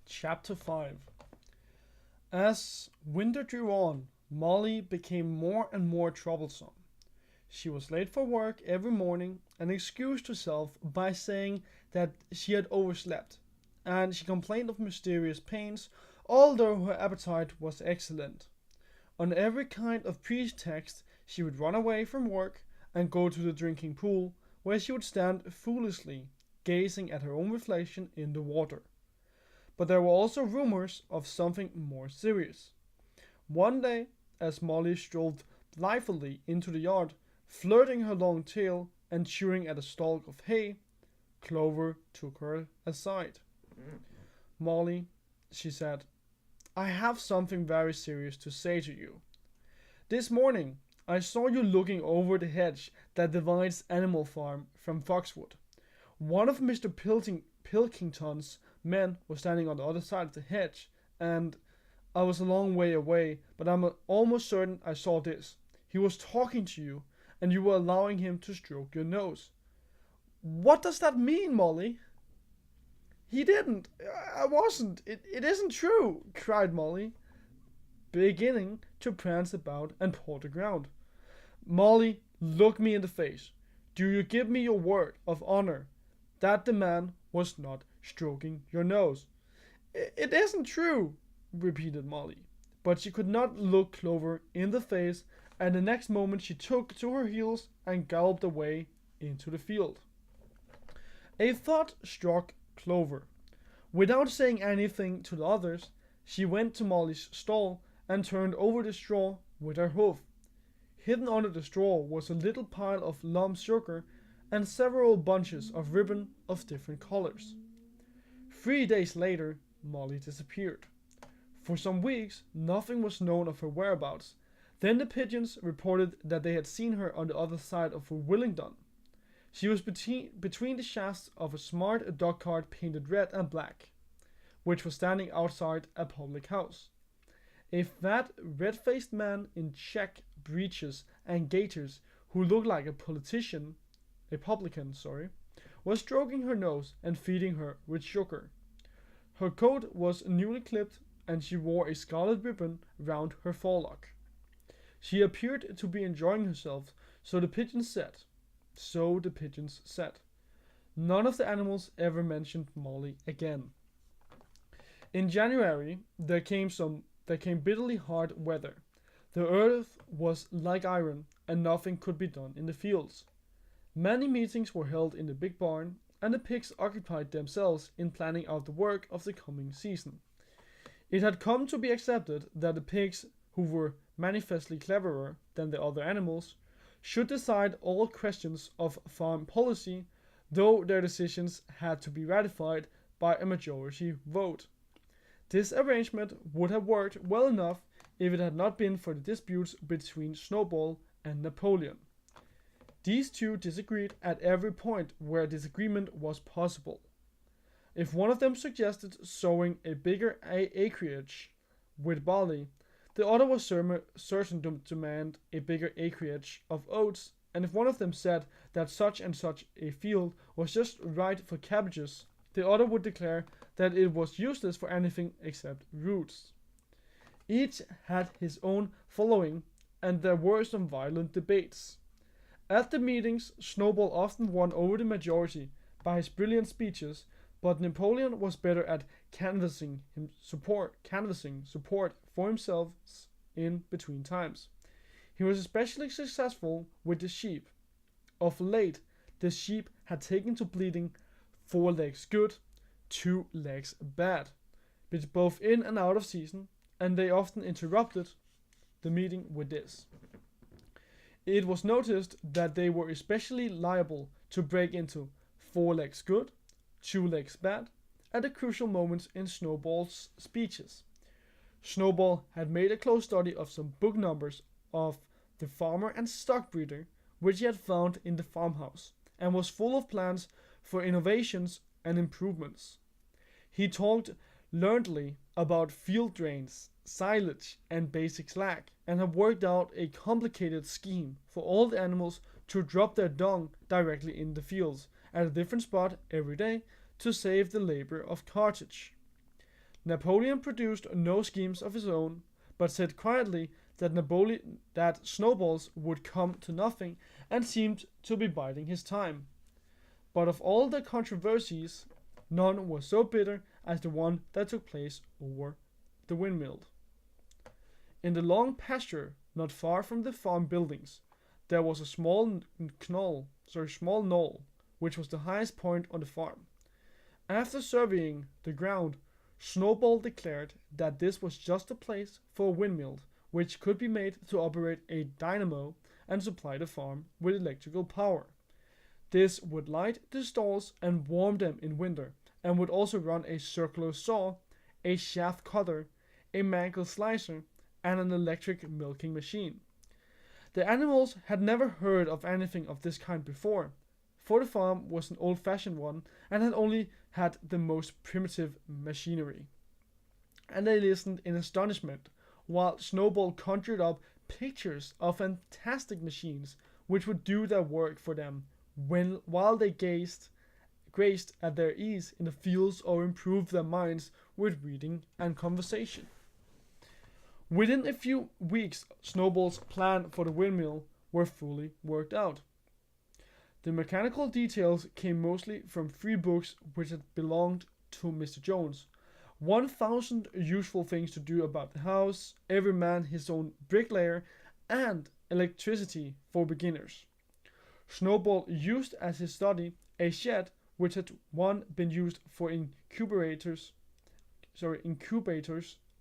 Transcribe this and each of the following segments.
Chapter 5. As winter drew on, Molly became more and more troublesome. She was late for work every morning and excused herself by saying that she had overslept, and she complained of mysterious pains, although her appetite was excellent. On every kind of pretext, she would run away from work and go to the drinking pool, where she would stand foolishly, gazing at her own reflection in the water. But there were also rumors of something more serious. One day, as Molly strolled blithely into the yard, flirting her long tail and chewing at a stalk of hay, Clover took her aside. "Molly," she said, "I have something very serious to say to you. This morning I saw you looking over the hedge that divides Animal Farm from Foxwood. One of Mr. Pilkington's men was standing on the other side of the hedge, and I was a long way away, but I'm almost certain I saw this. He was talking to you, and you were allowing him to stroke your nose." "What does that mean, Molly?" "He didn't. I wasn't. It isn't true," cried Molly, beginning to prance about and paw the ground. "Molly, look me in the face. Do you give me your word of honor that the man was not stroking your nose?" "It isn't true," repeated Molly. But she could not look Clover in the face, and the next moment she took to her heels and galloped away into the field. A thought struck Clover. Without saying anything to the others, she went to Molly's stall and turned over the straw with her hoof. Hidden under the straw was a little pile of lump sugar and several bunches of ribbon of different colors. 3 days later, Molly disappeared. For some weeks, nothing was known of her whereabouts. Then the pigeons reported that they had seen her on the other side of Willingdon. She was between the shafts of a smart dog cart painted red and black, which was standing outside a public house. A fat, red-faced man in check breeches and gaiters, who looked like a publican, was stroking her nose and feeding her with sugar. Her coat was newly clipped, and she wore a scarlet ribbon round her forelock. She appeared to be enjoying herself, so the pigeons said. None of the animals ever mentioned Molly again. In January, there came bitterly hard weather. The earth was like iron, and nothing could be done in the fields. Many meetings were held in the big barn, and the pigs occupied themselves in planning out the work of the coming season. It had come to be accepted that the pigs, who were manifestly cleverer than the other animals, should decide all questions of farm policy, though their decisions had to be ratified by a majority vote. This arrangement would have worked well enough if it had not been for the disputes between Snowball and Napoleon. These two disagreed at every point where disagreement was possible. If one of them suggested sowing a bigger acreage with barley, the other was certain to demand a bigger acreage of oats, and if one of them said that such and such a field was just right for cabbages, the other would declare that it was useless for anything except roots. Each had his own following, and there were some violent debates. At the meetings, Snowball often won over the majority by his brilliant speeches, but Napoleon was better at canvassing support for himself in between times. He was especially successful with the sheep. Of late, the sheep had taken to bleating 4 legs good, 2 legs bad, both in and out of season, and they often interrupted the meeting with this. It was noticed that they were especially liable to break into 4 legs good, 2 legs bad, at the crucial moments in Snowball's speeches. Snowball had made a close study of some book numbers of The Farmer and Stock Breeder, which he had found in the farmhouse, and was full of plans for innovations and improvements. He talked learnedly about field drains, silage, and basic slack, and had worked out a complicated scheme for all the animals to drop their dung directly in the fields at a different spot every day to save the labor of cartage. Napoleon produced no schemes of his own, but said quietly that snowballs would come to nothing and seemed to be biding his time. But of all the controversies, none was so bitter as the one that took place over the windmill. In the long pasture, not far from the farm buildings, there was a small knoll, which was the highest point on the farm. After surveying the ground, Snowball declared that this was just a place for a windmill, which could be made to operate a dynamo and supply the farm with electrical power. This would light the stalls and warm them in winter, and would also run a circular saw, a shaft cutter, a manual slicer, and an electric milking machine. The animals had never heard of anything of this kind before, for the farm was an old-fashioned one and had only had the most primitive machinery. And they listened in astonishment, while Snowball conjured up pictures of fantastic machines which would do their work for them while they grazed at their ease in the fields or improved their minds with reading and conversation. Within a few weeks, Snowball's plan for the windmill were fully worked out. The mechanical details came mostly from 3 books which had belonged to Mr. Jones. 1,000 useful things to do about the house, every man his own bricklayer, and electricity for beginners. Snowball used as his study a shed which had once been used for incubators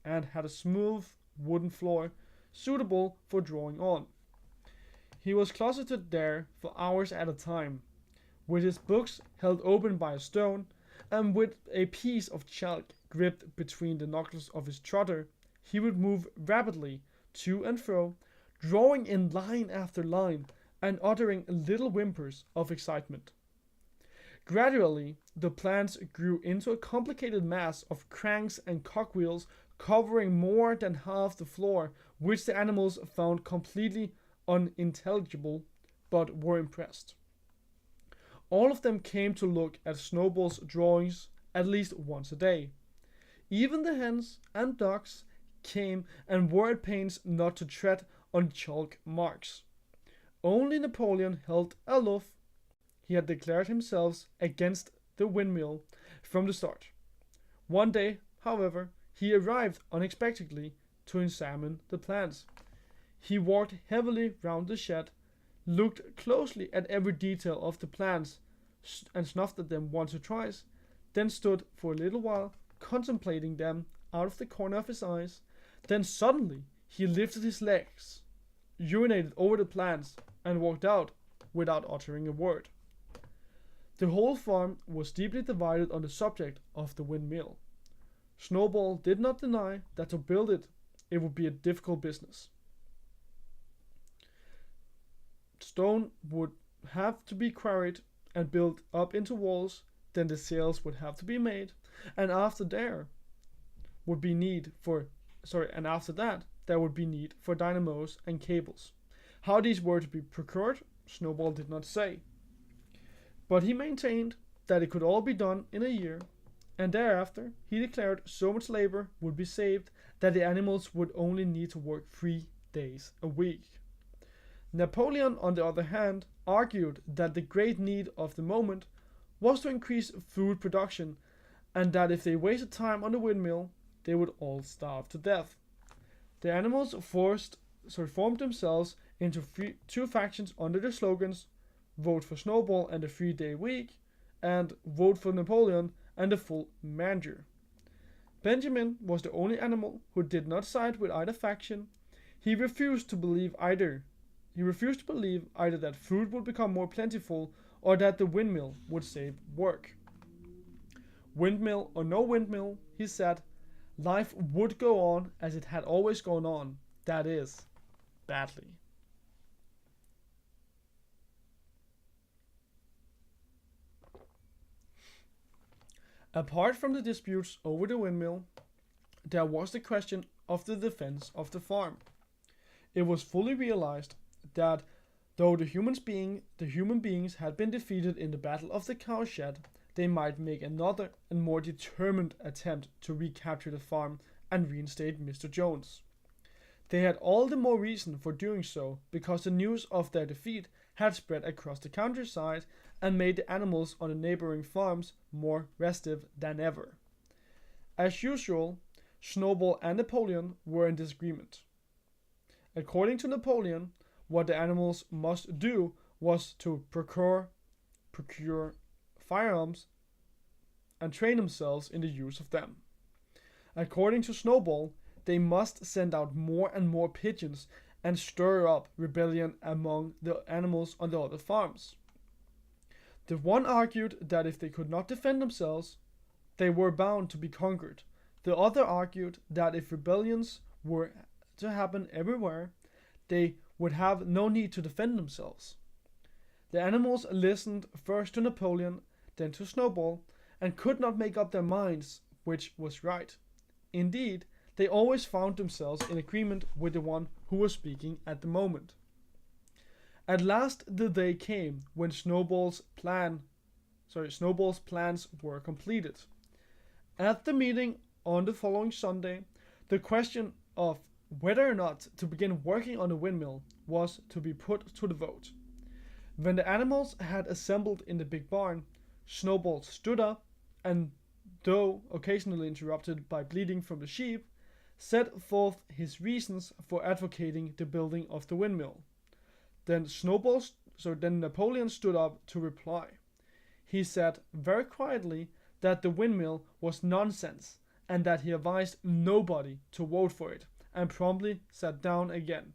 and had a smooth wooden floor suitable for drawing on. He was closeted there for hours at a time, with his books held open by a stone, and with a piece of chalk gripped between the knuckles of his trotter. He would move rapidly to and fro, drawing in line after line, and uttering little whimpers of excitement. Gradually, the plans grew into a complicated mass of cranks and cogwheels covering more than half the floor, which the animals found completely unintelligible, but were impressed. All of them came to look at Snowball's drawings at least once a day. Even the hens and ducks came and were at pains not to tread on chalk marks. Only Napoleon held aloof. He had declared himself against the windmill from the start. One day, however, he arrived unexpectedly to examine the plans. He walked heavily round the shed, looked closely at every detail of the plans, and snuffed at them once or twice, then stood for a little while contemplating them out of the corner of his eyes. Then suddenly he lifted his legs, urinated over the plants, and walked out without uttering a word. The whole farm was deeply divided on the subject of the windmill. Snowball did not deny that to build it would be a difficult business. Stone would have to be quarried and built up into walls, then the sails would have to be made, and after that there would be need for dynamos and cables. How these were to be procured, Snowball did not say, but he maintained that it could all be done in a year, and thereafter he declared so much labor would be saved that the animals would only need to work 3 days a week. Napoleon, on the other hand, argued that the great need of the moment was to increase food production, and that if they wasted time on the windmill, they would all starve to death. The animals formed themselves into 2 factions under the slogans "Vote for Snowball and the 3-day week" and "Vote for Napoleon and the full manager." Benjamin was the only animal who did not side with either faction. He refused to believe either that food would become more plentiful or that the windmill would save work. Windmill or no windmill, he said, life would go on as it had always gone on, that is, badly. Apart from the disputes over the windmill, there was the question of the defense of the farm. It was fully realized that though the human beings had been defeated in the battle of the cowshed, they might make another and more determined attempt to recapture the farm and reinstate Mr. Jones. They had all the more reason for doing so because the news of their defeat had spread across the countryside and made the animals on the neighboring farms more restive than ever. As usual, Snowball and Napoleon were in disagreement. According to Napoleon, what the animals must do was to procure firearms and train themselves in the use of them. According to Snowball, they must send out more and more pigeons and stir up rebellion among the animals on the other farms. The one argued that if they could not defend themselves, they were bound to be conquered. The other argued that if rebellions were to happen everywhere, they would have no need to defend themselves. The animals listened first to Napoleon, then to Snowball, and could not make up their minds which was right. Indeed, they always found themselves in agreement with the one who was speaking at the moment. At last the day came when Snowball's plans were completed. At the meeting on the following Sunday, the question of whether or not to begin working on the windmill was to be put to the vote. When the animals had assembled in the big barn, Snowball stood up and, though occasionally interrupted by bleating from the sheep, set forth his reasons for advocating the building of the windmill. Then Napoleon stood up to reply. He said very quietly that the windmill was nonsense and that he advised nobody to vote for it, and promptly sat down again.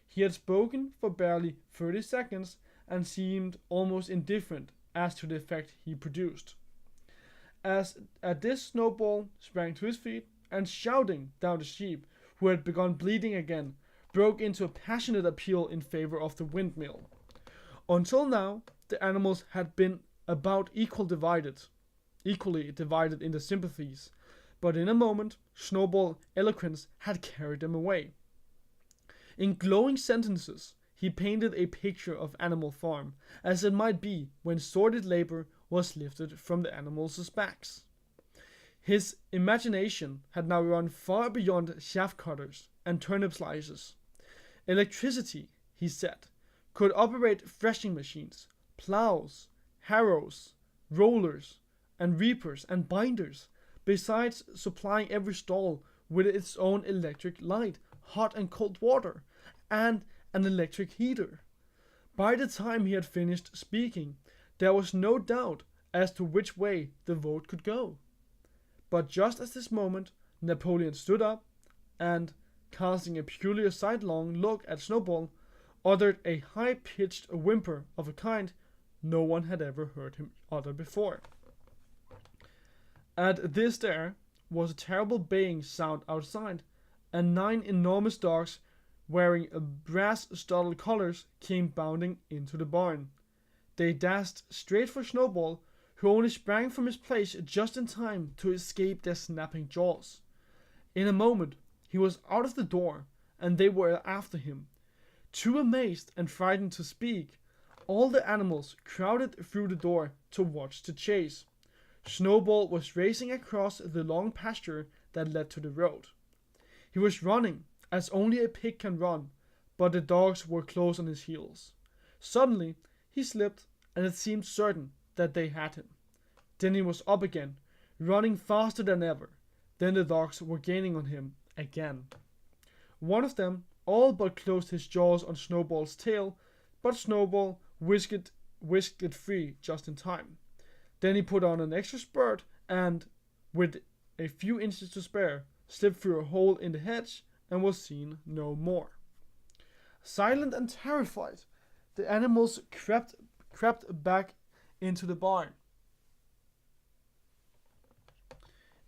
He had spoken for barely 30 seconds and seemed almost indifferent as to the effect he produced. As at this, Snowball sprang to his feet and, shouting down the sheep, who had begun bleating again, broke into a passionate appeal in favor of the windmill. Until now, the animals had been about equally divided in their sympathies, but in a moment, Snowball's eloquence had carried them away. In glowing sentences, he painted a picture of Animal Farm, as it might be when sordid labor was lifted from the animals' backs. His imagination had now run far beyond shaft cutters and turnip slices. Electricity, he said, could operate threshing machines, plows, harrows, rollers, and reapers and binders, besides supplying every stall with its own electric light, hot and cold water, and an electric heater. By the time he had finished speaking, there was no doubt as to which way the vote could go. But just at this moment, Napoleon stood up and, casting a peculiar sidelong look at Snowball, uttered a high-pitched whimper of a kind no one had ever heard him utter before. At this there was a terrible baying sound outside, and 9 enormous dogs wearing brass-studded collars came bounding into the barn. They dashed straight for Snowball, who only sprang from his place just in time to escape their snapping jaws. In a moment he was out of the door, and they were after him. Too amazed and frightened to speak, all the animals crowded through the door to watch the chase. Snowball was racing across the long pasture that led to the road. He was running as only a pig can run, but the dogs were close on his heels. Suddenly he slipped, and it seemed certain that they had him. Then he was up again, running faster than ever. Then the dogs were gaining on him again. One of them all but closed his jaws on Snowball's tail, but Snowball whisked it free just in time. Then he put on an extra spurt and, with a few inches to spare, slipped through a hole in the hedge and was seen no more. Silent and terrified, the animals crept back into the barn.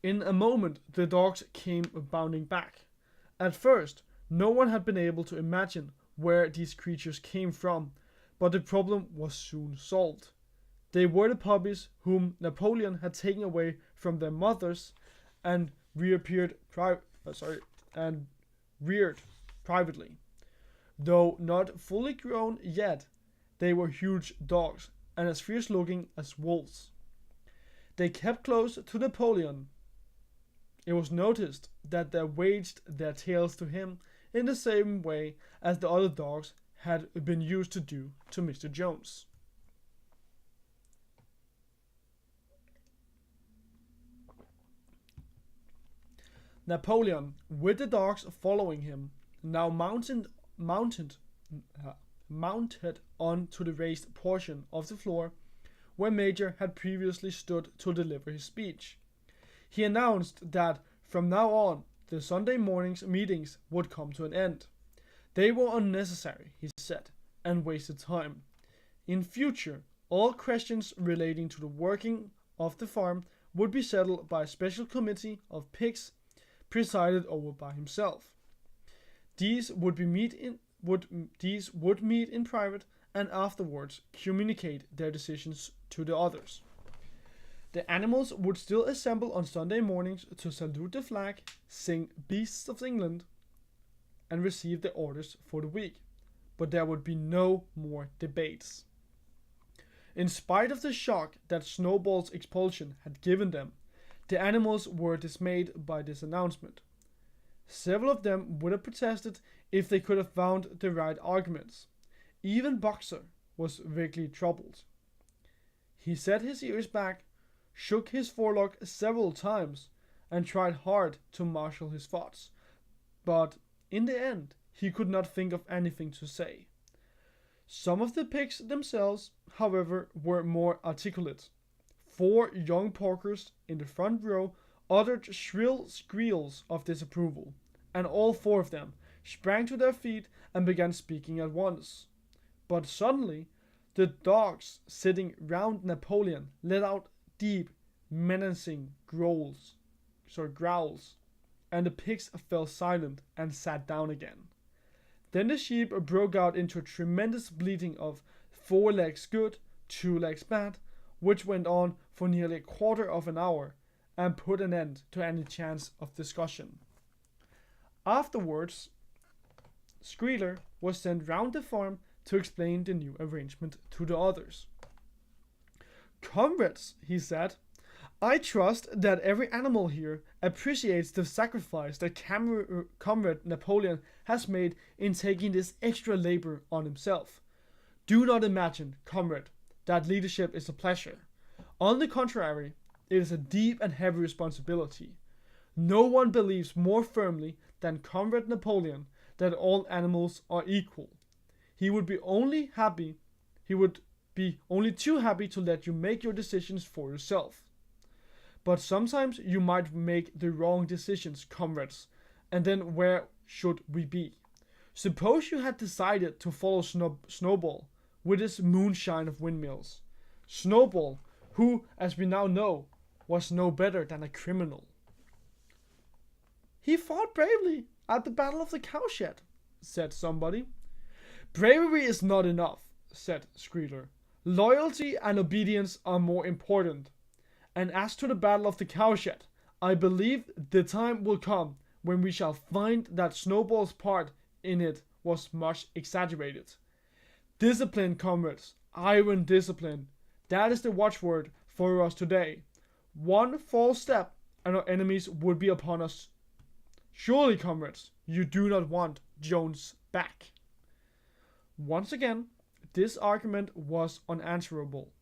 In a moment the dogs came bounding back. At first, no one had been able to imagine where these creatures came from, but the problem was soon solved. They were the puppies whom Napoleon had taken away from their mothers and reared privately. Though not fully grown yet, they were huge dogs and as fierce looking as wolves. They kept close to Napoleon. It was noticed that they waged their tails to him in the same way as the other dogs had been used to do to Mr. Jones. Napoleon, with the dogs following him, now mounted on to the raised portion of the floor where Major had previously stood to deliver his speech. He announced that from now on the Sunday morning's meetings would come to an end. They were unnecessary, he said, and wasted time. In future, all questions relating to the working of the farm would be settled by a special committee of pigs presided over by himself. These would meet in private and afterwards communicate their decisions to the others. The animals would still assemble on Sunday mornings to salute the flag, sing Beasts of England, and receive the orders for the week, but there would be no more debates. In spite of the shock that Snowball's expulsion had given them, the animals were dismayed by this announcement. Several of them would have protested if they could have found the right arguments. Even Boxer was vaguely troubled. He set his ears back, shook his forelock several times, and tried hard to marshal his thoughts, but in the end he could not think of anything to say. Some of the pigs themselves, however, were more articulate. 4 young porkers in the front row uttered shrill squeals of disapproval, and all 4 of them sprang to their feet and began speaking at once. But suddenly, the dogs sitting round Napoleon let out deep, menacing growls, and the pigs fell silent and sat down again. Then the sheep broke out into a tremendous bleating of 4 legs good, 2 legs bad, which went on for nearly a quarter of an hour and put an end to any chance of discussion. Afterwards, Squealer was sent round the farm to explain the new arrangement to the others. "Comrades," he said, "I trust that every animal here appreciates the sacrifice that Comrade Napoleon has made in taking this extra labor on himself. Do not imagine, comrade, that leadership is a pleasure. On the contrary, it is a deep and heavy responsibility. No one believes more firmly than Comrade Napoleon that all animals are equal. He would be only too happy to let you make your decisions for yourself. But sometimes you might make the wrong decisions, comrades, and then where should we be? Suppose you had decided to follow Snowball with his moonshine of windmills. Snowball, who, as we now know, was no better than a criminal." "He fought bravely at the Battle of the Cowshed," said somebody. "Bravery is not enough," said Squealer. "Loyalty and obedience are more important. And as to the Battle of the Cowshed, I believe the time will come when we shall find that Snowball's part in it was much exaggerated. Discipline, comrades, iron discipline. That is the watchword for us today. One false step and our enemies would be upon us. Surely, comrades, you do not want Jones back." Once again, this argument was unanswerable.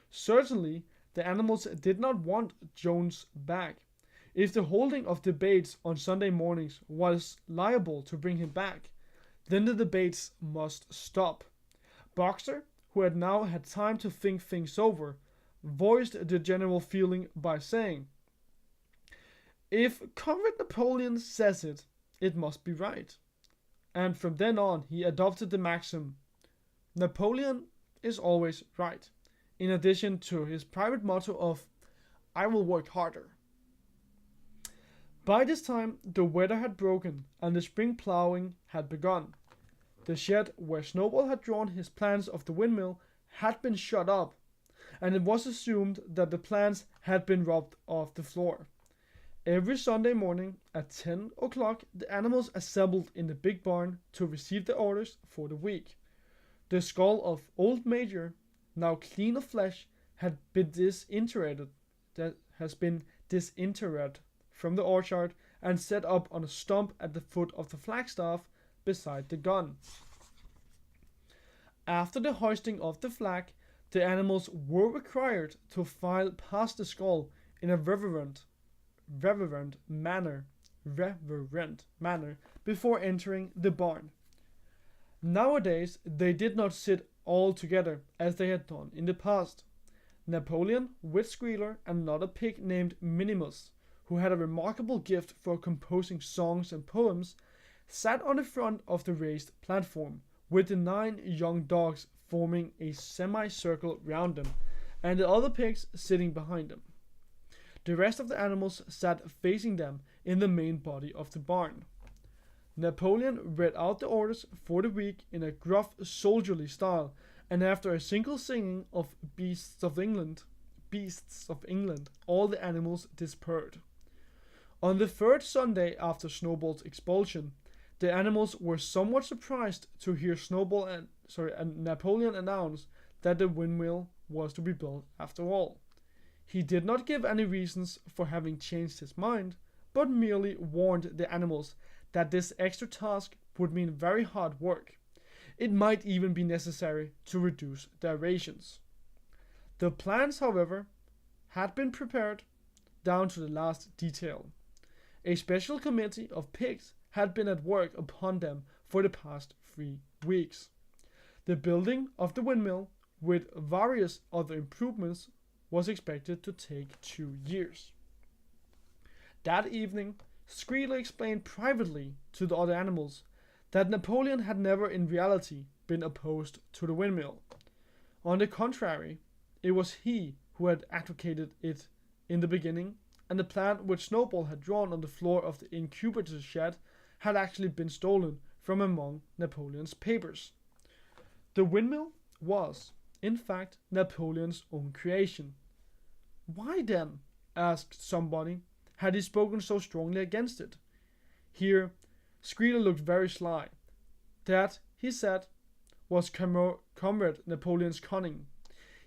Certainly, the animals did not want Jones back. If the holding of debates on Sunday mornings was liable to bring him back, then the debates must stop. Boxer, who had now had time to think things over, voiced the general feeling by saying, "If Comrade Napoleon says it, it must be right." And from then on he adopted the maxim, "Napoleon is always right," in addition to his private motto of, "I will work harder." By this time the weather had broken and the spring ploughing had begun. The shed where Snowball had drawn his plans of the windmill had been shut up, and it was assumed that the plans had been rubbed off the floor. Every Sunday morning at 10 o'clock the animals assembled in the big barn to receive the orders for the week. The skull of old Major, now clean of flesh, had been disinterred from the orchard and set up on a stump at the foot of the flagstaff beside the gun. After the hoisting of the flag, the animals were required to file past the skull in a reverent manner before entering the barn. Nowadays, they did not sit all together as they had done in the past. Napoleon, with Squealer, and another pig named Minimus, who had a remarkable gift for composing songs and poems, sat on the front of the raised platform, with the 9 young dogs forming a semicircle round them, and the other pigs sitting behind them. The rest of the animals sat facing them in the main body of the barn. Napoleon read out the orders for the week in a gruff, soldierly style, and after a single singing of Beasts of England, all the animals dispersed. On the 3rd Sunday after Snowball's expulsion, the animals were somewhat surprised to hear Napoleon announce that the windmill was to be built after all. He did not give any reasons for having changed his mind, but merely warned the animals that this extra task would mean very hard work. It might even be necessary to reduce their rations. The plans, however, had been prepared down to the last detail. A special committee of pigs had been at work upon them for the past 3 weeks. The building of the windmill, with various other improvements, was expected to take 2 years. That evening, Squealer explained privately to the other animals that Napoleon had never in reality been opposed to the windmill. On the contrary, it was he who had advocated it in the beginning, and the plan which Snowball had drawn on the floor of the incubator shed had actually been stolen from among Napoleon's papers. The windmill was, in fact, Napoleon's own creation. Why then, asked somebody, had he spoken so strongly against it? Here, Squealer looked very sly. That, he said, was Comrade Napoleon's cunning.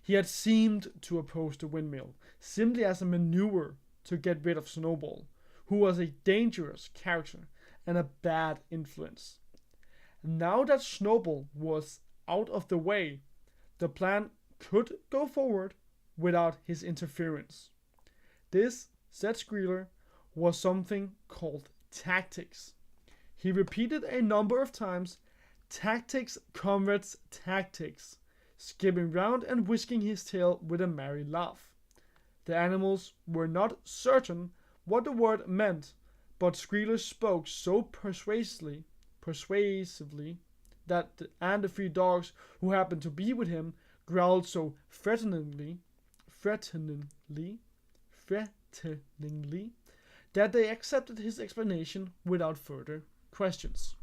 He had seemed to oppose the windmill, simply as a maneuver to get rid of Snowball, who was a dangerous character and a bad influence. Now that Snowball was out of the way, the plan could go forward without his interference. This, said Squealer, was something called tactics. He repeated a number of times, "Tactics, comrades, tactics," skipping round and whisking his tail with a merry laugh. The animals were not certain what the word meant, but Squealer spoke so persuasively that the 3 dogs who happened to be with him growled so threateningly that they accepted his explanation without further questions.